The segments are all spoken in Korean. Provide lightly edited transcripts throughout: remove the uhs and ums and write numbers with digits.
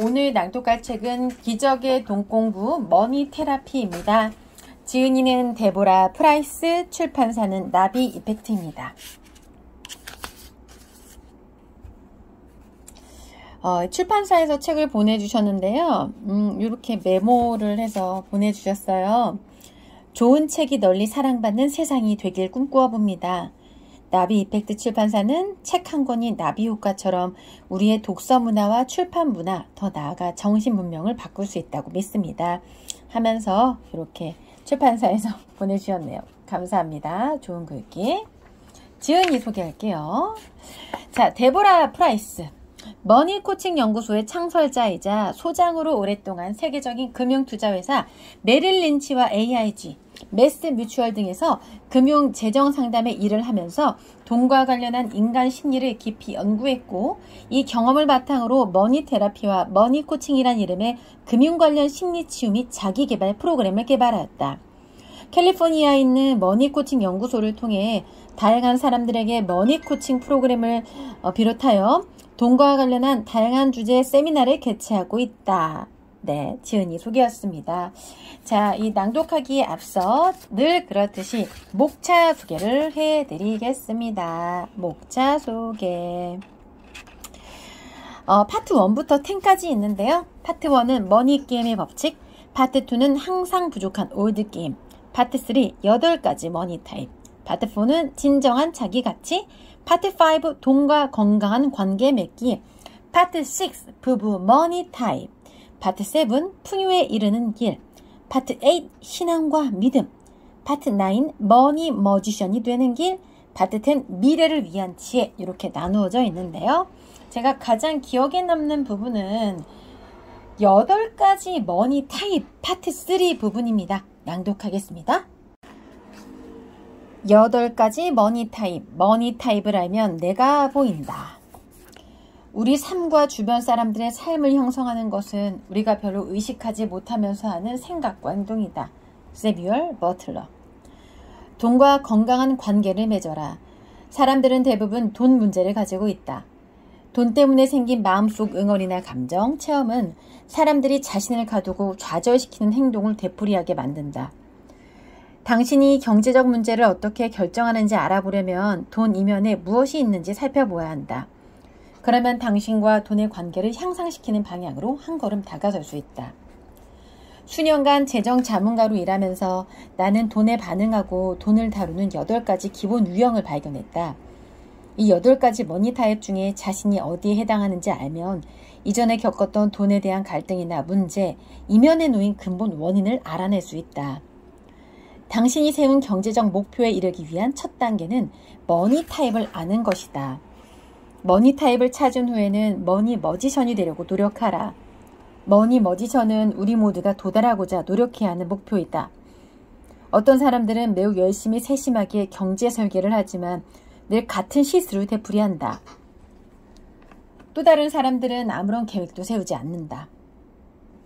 오늘 낭독할 책은 기적의 돈공부 머니 테라피입니다. 지은이는 데보라 프라이스, 출판사는 나비 이펙트입니다. 출판사에서 책을 보내주셨는데요. 이렇게 메모를 해서 보내주셨어요. 좋은 책이 널리 사랑받는 세상이 되길 꿈꾸어 봅니다. 나비 이펙트 출판사는 책 한 권이 나비 효과처럼 우리의 독서 문화와 출판 문화, 더 나아가 정신 문명을 바꿀 수 있다고 믿습니다. 하면서 이렇게 출판사에서 보내주셨네요. 감사합니다. 좋은 글귀. 지은이 소개할게요. 자, 데보라 프라이스. 머니 코칭 연구소의 창설자이자 소장으로 오랫동안 세계적인 금융투자회사 메릴 린치와 AIG, 매스 뮤추얼 등에서 금융 재정 상담의 일을 하면서 돈과 관련한 인간 심리를 깊이 연구했고, 이 경험을 바탕으로 머니 테라피와 머니 코칭이란 이름의 금융 관련 심리 치유 및 자기 개발 프로그램을 개발하였다. 캘리포니아에 있는 머니 코칭 연구소를 통해 다양한 사람들에게 머니 코칭 프로그램을 비롯하여 돈과 관련한 다양한 주제의 세미나를 개최하고 있다. 네, 지은이 소개였습니다. 자, 이 낭독하기에 앞서 늘 그렇듯이 목차 소개를 해드리겠습니다. 목차 소개. 파트 1부터 10까지 있는데요. 파트 1은 머니 게임의 법칙, 파트 2는 항상 부족한 올드 게임, 파트 3 8가지 머니 타입, 파트 4는 진정한 자기 가치, 파트 5 돈과 건강한 관계 맺기, 파트 6 부부 머니 타입, 파트 7 풍요에 이르는 길, 파트 8 신앙과 믿음, 파트 9 머니 머지션이 되는 길, 파트 10 미래를 위한 지혜, 이렇게 나누어져 있는데요. 제가 가장 기억에 남는 부분은 8가지 머니 타입 파트 3 부분입니다. 낭독하겠습니다. 8가지 머니 타입을 알면 내가 보인다. 우리 삶과 주변 사람들의 삶을 형성하는 것은 우리가 별로 의식하지 못하면서 하는 생각과 행동이다. 세뮤얼 버틀러. 돈과 건강한 관계를 맺어라. 사람들은 대부분 돈 문제를 가지고 있다. 돈 때문에 생긴 마음속 응어리나 감정, 체험은 사람들이 자신을 가두고 좌절시키는 행동을 되풀이하게 만든다. 당신이 경제적 문제를 어떻게 결정하는지 알아보려면 돈 이면에 무엇이 있는지 살펴보아야 한다. 그러면 당신과 돈의 관계를 향상시키는 방향으로 한 걸음 다가설 수 있다. 수년간 재정 자문가로 일하면서 나는 돈에 반응하고 돈을 다루는 8가지 기본 유형을 발견했다. 이 8가지 머니 타입 중에 자신이 어디에 해당하는지 알면 이전에 겪었던 돈에 대한 갈등이나 문제, 이면에 놓인 근본 원인을 알아낼 수 있다. 당신이 세운 경제적 목표에 이르기 위한 첫 단계는 머니 타입을 아는 것이다. 머니 타입을 찾은 후에는 머니 머지션이 되려고 노력하라. 머니 머지션은 우리 모두가 도달하고자 노력해야 하는 목표이다. 어떤 사람들은 매우 열심히 세심하게 경제 설계를 하지만 늘 같은 시스루 되풀이한다. 또 다른 사람들은 아무런 계획도 세우지 않는다.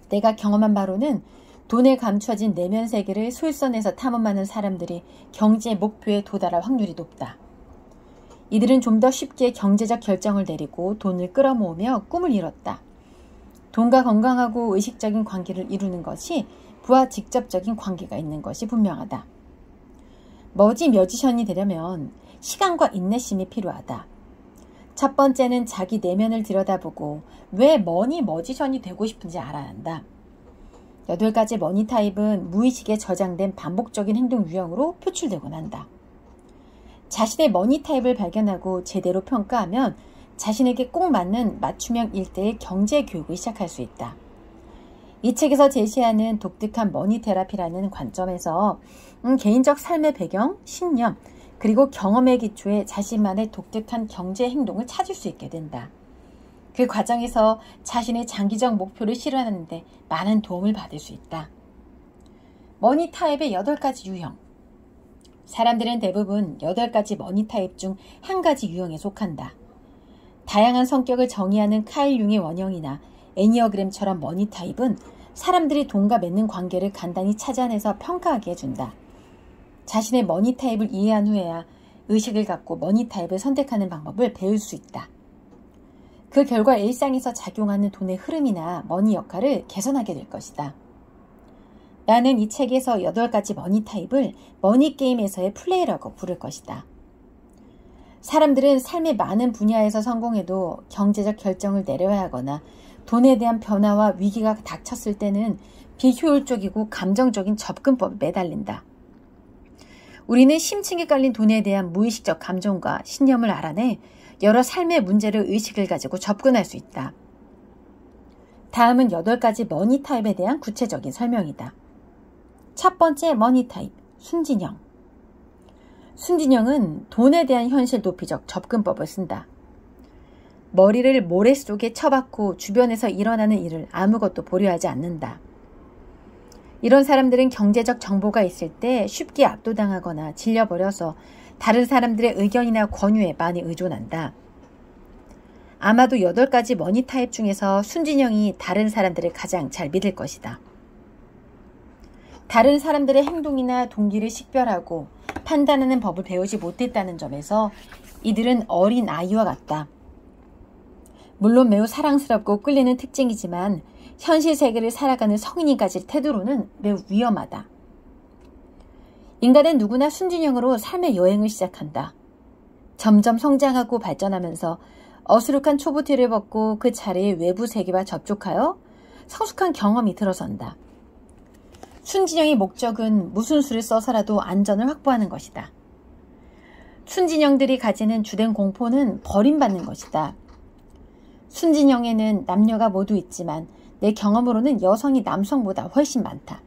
내가 경험한 바로는 돈에 감춰진 내면 세계를 솔선해서 탐험하는 사람들이 경제 목표에 도달할 확률이 높다. 이들은 좀 더 쉽게 경제적 결정을 내리고 돈을 끌어모으며 꿈을 이뤘다. 돈과 건강하고 의식적인 관계를 이루는 것이 부와 직접적인 관계가 있는 것이 분명하다. 머지 뮤지션이 되려면 시간과 인내심이 필요하다. 첫 번째는 자기 내면을 들여다보고 왜 머니 머지션이 되고 싶은지 알아야 한다. 8가지 머니 타입은 무의식에 저장된 반복적인 행동 유형으로 표출되곤 한다. 자신의 머니 타입을 발견하고 제대로 평가하면 자신에게 꼭 맞는 맞춤형 일대의 경제 교육을 시작할 수 있다. 이 책에서 제시하는 독특한 머니 테라피라는 관점에서 개인적 삶의 배경, 신념, 그리고 경험의 기초에 자신만의 독특한 경제 행동을 찾을 수 있게 된다. 그 과정에서 자신의 장기적 목표를 실현하는 데 많은 도움을 받을 수 있다. 머니 타입의 8가지 유형. 사람들은 대부분 8가지 머니 타입 중 한 가지 유형에 속한다. 다양한 성격을 정의하는 카일 융의 원형이나 애니어그램처럼 머니 타입은 사람들이 돈과 맺는 관계를 간단히 찾아내서 평가하게 해준다. 자신의 머니 타입을 이해한 후에야 의식을 갖고 머니 타입을 선택하는 방법을 배울 수 있다. 그 결과 일상에서 작용하는 돈의 흐름이나 머니 역할을 개선하게 될 것이다. 나는 이 책에서 8가지 머니 타입을 머니 게임에서의 플레이라고 부를 것이다. 사람들은 삶의 많은 분야에서 성공해도 경제적 결정을 내려야 하거나 돈에 대한 변화와 위기가 닥쳤을 때는 비효율적이고 감정적인 접근법에 매달린다. 우리는 심층에 깔린 돈에 대한 무의식적 감정과 신념을 알아내 여러 삶의 문제를 의식을 가지고 접근할 수 있다. 다음은 8가지 머니 타입에 대한 구체적인 설명이다. 첫 번째 머니 타입, 순진형. 순진형은 돈에 대한 현실 도피적 접근법을 쓴다. 머리를 모래 속에 쳐박고 주변에서 일어나는 일을 아무것도 보려하지 않는다. 이런 사람들은 경제적 정보가 있을 때 쉽게 압도당하거나 질려버려서 다른 사람들의 의견이나 권유에 많이 의존한다. 아마도 8가지 머니 타입 중에서 순진형이 다른 사람들을 가장 잘 믿을 것이다. 다른 사람들의 행동이나 동기를 식별하고 판단하는 법을 배우지 못했다는 점에서 이들은 어린 아이와 같다. 물론 매우 사랑스럽고 끌리는 특징이지만 현실 세계를 살아가는 성인이 가질 태도로는 매우 위험하다. 인간은 누구나 순진형으로 삶의 여행을 시작한다. 점점 성장하고 발전하면서 어수룩한 초보티를 벗고 그 자리의 외부 세계와 접촉하여 성숙한 경험이 들어선다. 순진형의 목적은 무슨 수를 써서라도 안전을 확보하는 것이다. 순진형들이 가지는 주된 공포는 버림받는 것이다. 순진형에는 남녀가 모두 있지만 내 경험으로는 여성이 남성보다 훨씬 많다.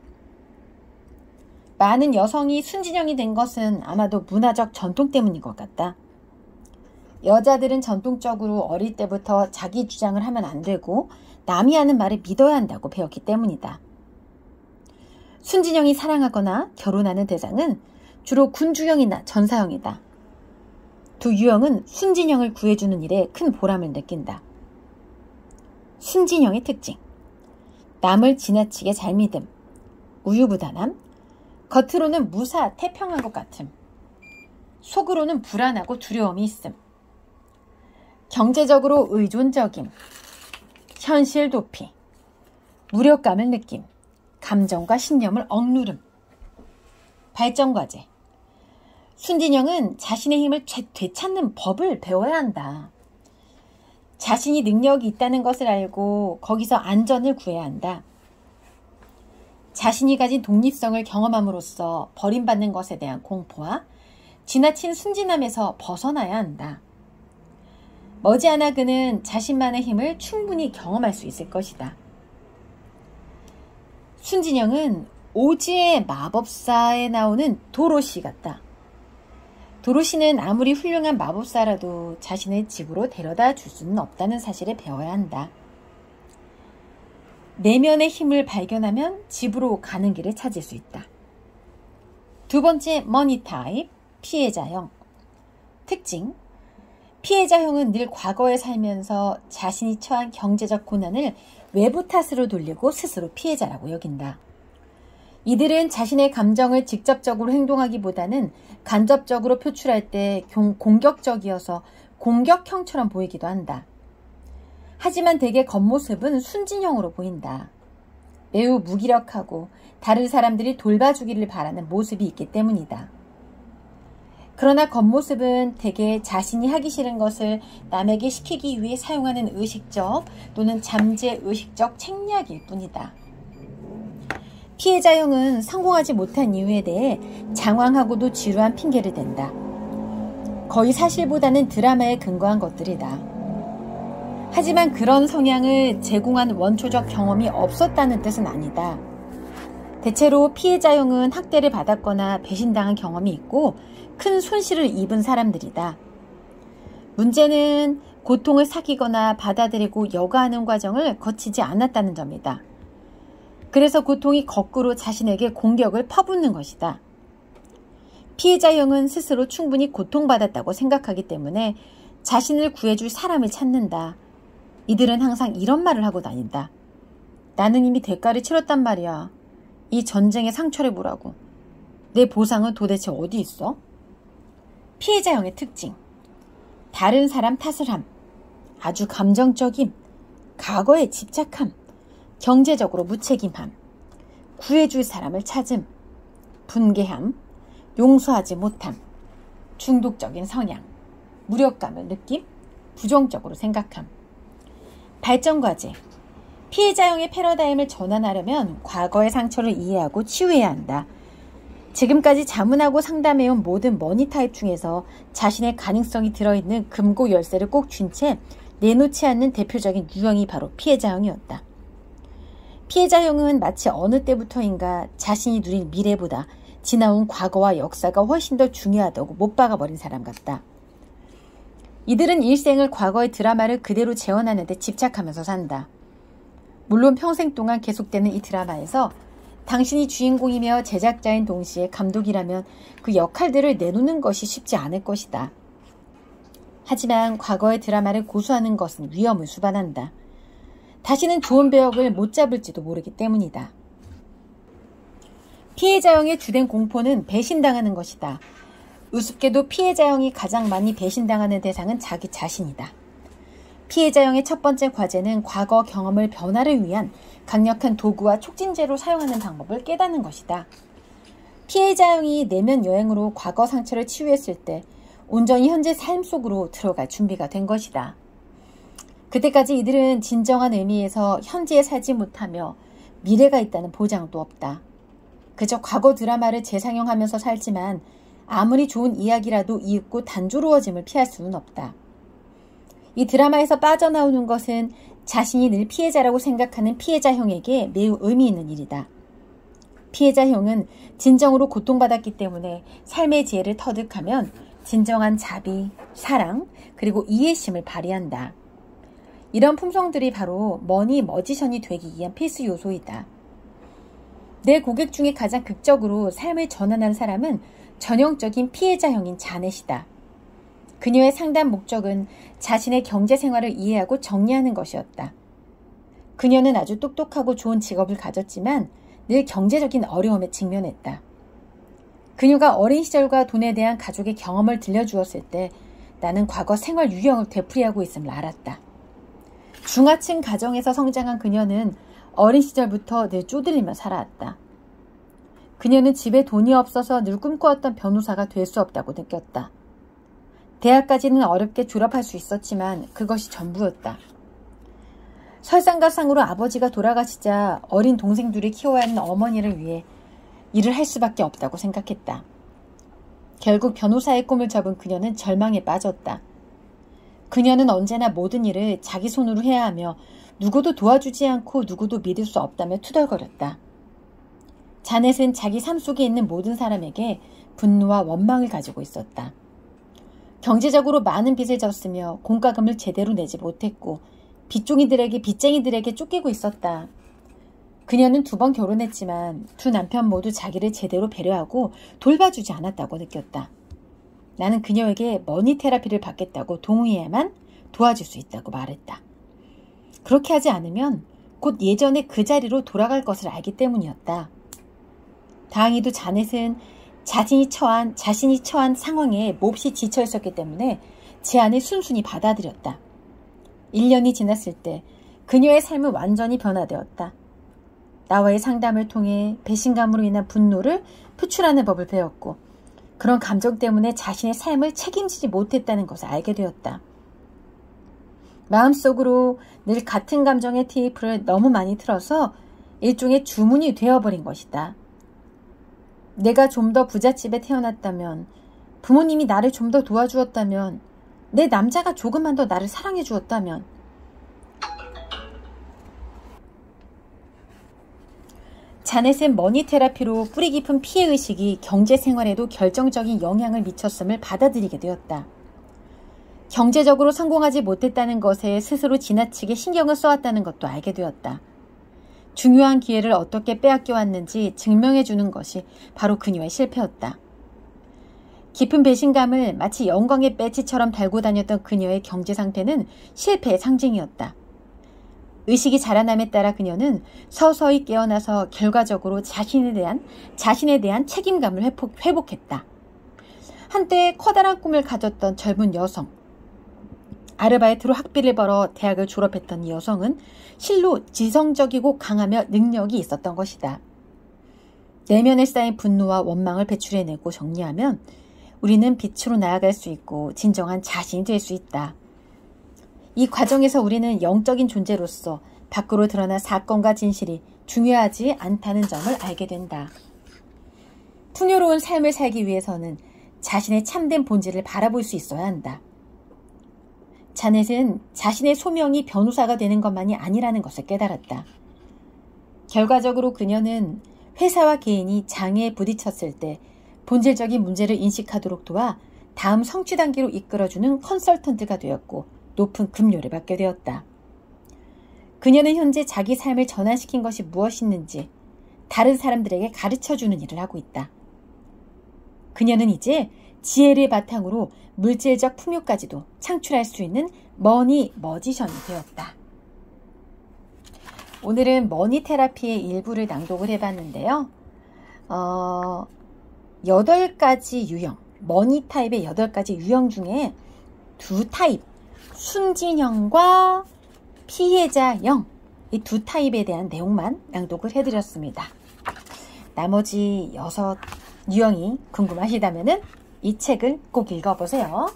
많은 여성이 순진형이 된 것은 아마도 문화적 전통 때문인 것 같다. 여자들은 전통적으로 어릴 때부터 자기 주장을 하면 안 되고 남이 하는 말을 믿어야 한다고 배웠기 때문이다. 순진형이 사랑하거나 결혼하는 대상은 주로 군주형이나 전사형이다. 두 유형은 순진형을 구해주는 일에 큰 보람을 느낀다. 순진형의 특징. 남을 지나치게 잘 믿음, 우유부단함, 겉으로는 무사, 태평한 것 같음, 속으로는 불안하고 두려움이 있음, 경제적으로 의존적임, 현실 도피, 무력감을 느낌, 감정과 신념을 억누름, 발전과제. 순진형은 자신의 힘을 되찾는 법을 배워야 한다. 자신이 능력이 있다는 것을 알고 거기서 안전을 구해야 한다. 자신이 가진 독립성을 경험함으로써 버림받는 것에 대한 공포와 지나친 순진함에서 벗어나야 한다. 머지않아 그는 자신만의 힘을 충분히 경험할 수 있을 것이다. 순진형은 오즈의 마법사에 나오는 도로시 같다. 도로시는 아무리 훌륭한 마법사라도 자신을 집으로 데려다 줄 수는 없다는 사실을 배워야 한다. 내면의 힘을 발견하면 집으로 가는 길을 찾을 수 있다. 두 번째 머니 타입, 피해자형. 특징. 피해자형은 늘 과거에 살면서 자신이 처한 경제적 고난을 외부 탓으로 돌리고 스스로 피해자라고 여긴다. 이들은 자신의 감정을 직접적으로 행동하기보다는 간접적으로 표출할 때 공격적이어서 공격형처럼 보이기도 한다. 하지만 대개 겉모습은 순진형으로 보인다. 매우 무기력하고 다른 사람들이 돌봐주기를 바라는 모습이 있기 때문이다. 그러나 겉모습은 대개 자신이 하기 싫은 것을 남에게 시키기 위해 사용하는 의식적 또는 잠재의식적 책략일 뿐이다. 피해자형은 성공하지 못한 이유에 대해 장황하고도 지루한 핑계를 댄다. 거의 사실보다는 드라마에 근거한 것들이다. 하지만 그런 성향을 제공한 원초적 경험이 없었다는 뜻은 아니다. 대체로 피해자형은 학대를 받았거나 배신당한 경험이 있고 큰 손실을 입은 사람들이다. 문제는 고통을 사귀거나 받아들이고 여과하는 과정을 거치지 않았다는 점이다. 그래서 고통이 거꾸로 자신에게 공격을 퍼붓는 것이다. 피해자형은 스스로 충분히 고통받았다고 생각하기 때문에 자신을 구해줄 사람을 찾는다. 이들은 항상 이런 말을 하고 다닌다. 나는 이미 대가를 치렀단 말이야. 이 전쟁의 상처를 보라고. 내 보상은 도대체 어디 있어? 피해자형의 특징. 다른 사람 탓을 함. 아주 감정적임, 과거에 집착함, 경제적으로 무책임함, 구해줄 사람을 찾음, 분개함, 용서하지 못함, 중독적인 성향, 무력감을 느낌, 부정적으로 생각함. 발전과제. 피해자형의 패러다임을 전환하려면 과거의 상처를 이해하고 치유해야 한다. 지금까지 자문하고 상담해온 모든 머니 타입 중에서 자신의 가능성이 들어있는 금고 열쇠를 꼭 쥔 채 내놓지 않는 대표적인 유형이 바로 피해자형이었다. 피해자형은 마치 어느 때부터인가 자신이 누린 미래보다 지나온 과거와 역사가 훨씬 더 중요하다고 못 박아버린 사람 같다. 이들은 일생을 과거의 드라마를 그대로 재현하는 데 집착하면서 산다. 물론 평생 동안 계속되는 이 드라마에서 당신이 주인공이며 제작자인 동시에 감독이라면 그 역할들을 내놓는 것이 쉽지 않을 것이다. 하지만 과거의 드라마를 고수하는 것은 위험을 수반한다. 다시는 좋은 배역을 못 잡을지도 모르기 때문이다. 피해자형의 주된 공포는 배신당하는 것이다. 우습게도 피해자형이 가장 많이 배신당하는 대상은 자기 자신이다. 피해자형의 첫 번째 과제는 과거 경험을 변화를 위한 강력한 도구와 촉진제로 사용하는 방법을 깨닫는 것이다. 피해자형이 내면 여행으로 과거 상처를 치유했을 때 온전히 현재 삶 속으로 들어갈 준비가 된 것이다. 그때까지 이들은 진정한 의미에서 현재에 살지 못하며 미래가 있다는 보장도 없다. 그저 과거 드라마를 재상영하면서 살지만 아무리 좋은 이야기라도 이윽고 단조로워짐을 피할 수는 없다. 이 드라마에서 빠져나오는 것은 자신이 늘 피해자라고 생각하는 피해자형에게 매우 의미 있는 일이다. 피해자형은 진정으로 고통받았기 때문에 삶의 지혜를 터득하면 진정한 자비, 사랑, 그리고 이해심을 발휘한다. 이런 품성들이 바로 머니 머지션이 되기 위한 필수 요소이다. 내 고객 중에 가장 극적으로 삶을 전환한 사람은 전형적인 피해자형인 자넷이다. 그녀의 상담 목적은 자신의 경제 생활을 이해하고 정리하는 것이었다. 그녀는 아주 똑똑하고 좋은 직업을 가졌지만 늘 경제적인 어려움에 직면했다. 그녀가 어린 시절과 돈에 대한 가족의 경험을 들려주었을 때 나는 과거 생활 유형을 되풀이하고 있음을 알았다. 중하층 가정에서 성장한 그녀는 어린 시절부터 늘 쪼들리며 살아왔다. 그녀는 집에 돈이 없어서 늘 꿈꿔왔던 변호사가 될 수 없다고 느꼈다. 대학까지는 어렵게 졸업할 수 있었지만 그것이 전부였다. 설상가상으로 아버지가 돌아가시자 어린 동생들을 키워야 하는 어머니를 위해 일을 할 수밖에 없다고 생각했다. 결국 변호사의 꿈을 접은 그녀는 절망에 빠졌다. 그녀는 언제나 모든 일을 자기 손으로 해야 하며 누구도 도와주지 않고 누구도 믿을 수 없다며 투덜거렸다. 자넷은 자기 삶 속에 있는 모든 사람에게 분노와 원망을 가지고 있었다. 경제적으로 많은 빚을 졌으며 공과금을 제대로 내지 못했고 빚쟁이들에게 쫓기고 있었다. 그녀는 2번 결혼했지만 2 남편 모두 자기를 제대로 배려하고 돌봐주지 않았다고 느꼈다. 나는 그녀에게 머니 테라피를 받겠다고 동의해야만 도와줄 수 있다고 말했다. 그렇게 하지 않으면 곧 예전의 그 자리로 돌아갈 것을 알기 때문이었다. 다행히도 자넷은 자신이 처한 상황에 몹시 지쳐 있었기 때문에 제안을 순순히 받아들였다. 1년이 지났을 때 그녀의 삶은 완전히 변화되었다. 나와의 상담을 통해 배신감으로 인한 분노를 표출하는 법을 배웠고 그런 감정 때문에 자신의 삶을 책임지지 못했다는 것을 알게 되었다. 마음속으로 늘 같은 감정의 테이프를 너무 많이 틀어서 일종의 주문이 되어버린 것이다. 내가 좀 더 부잣집에 태어났다면, 부모님이 나를 좀 더 도와주었다면, 내 남자가 조금만 더 나를 사랑해 주었다면, 자넷은 머니 테라피로 뿌리 깊은 피해의식이 경제생활에도 결정적인 영향을 미쳤음을 받아들이게 되었다. 경제적으로 성공하지 못했다는 것에 스스로 지나치게 신경을 써왔다는 것도 알게 되었다. 중요한 기회를 어떻게 빼앗겨 왔는지 증명해 주는 것이 바로 그녀의 실패였다. 깊은 배신감을 마치 영광의 배지처럼 달고 다녔던 그녀의 경제 상태는 실패의 상징이었다. 의식이 자라남에 따라 그녀는 서서히 깨어나서 결과적으로 자신에 대한 책임감을 회복했다. 한때 커다란 꿈을 가졌던 젊은 여성. 아르바이트로 학비를 벌어 대학을 졸업했던 이 여성은 실로 지성적이고 강하며 능력이 있었던 것이다. 내면에 쌓인 분노와 원망을 배출해내고 정리하면 우리는 빛으로 나아갈 수 있고 진정한 자신이 될 수 있다. 이 과정에서 우리는 영적인 존재로서 밖으로 드러난 사건과 진실이 중요하지 않다는 점을 알게 된다. 풍요로운 삶을 살기 위해서는 자신의 참된 본질을 바라볼 수 있어야 한다. 자넷은 자신의 소명이 변호사가 되는 것만이 아니라는 것을 깨달았다. 결과적으로 그녀는 회사와 개인이 장애에 부딪혔을 때 본질적인 문제를 인식하도록 도와 다음 성취 단계로 이끌어주는 컨설턴트가 되었고 높은 급료를 받게 되었다. 그녀는 현재 자기 삶을 전환시킨 것이 무엇이있는지 다른 사람들에게 가르쳐주는 일을 하고 있다. 그녀는 이제 지혜를 바탕으로 물질적 풍요까지도 창출할 수 있는 머니 머지션이 되었다. 오늘은 머니 테라피의 일부를 낭독을 해봤는데요. 8가지 유형, 머니 타입의 8가지 유형 중에 2 타입, 순진형과 피해자형, 이 2 타입에 대한 내용만 낭독을 해드렸습니다. 나머지 6 유형이 궁금하시다면 이 책을 꼭 읽어보세요.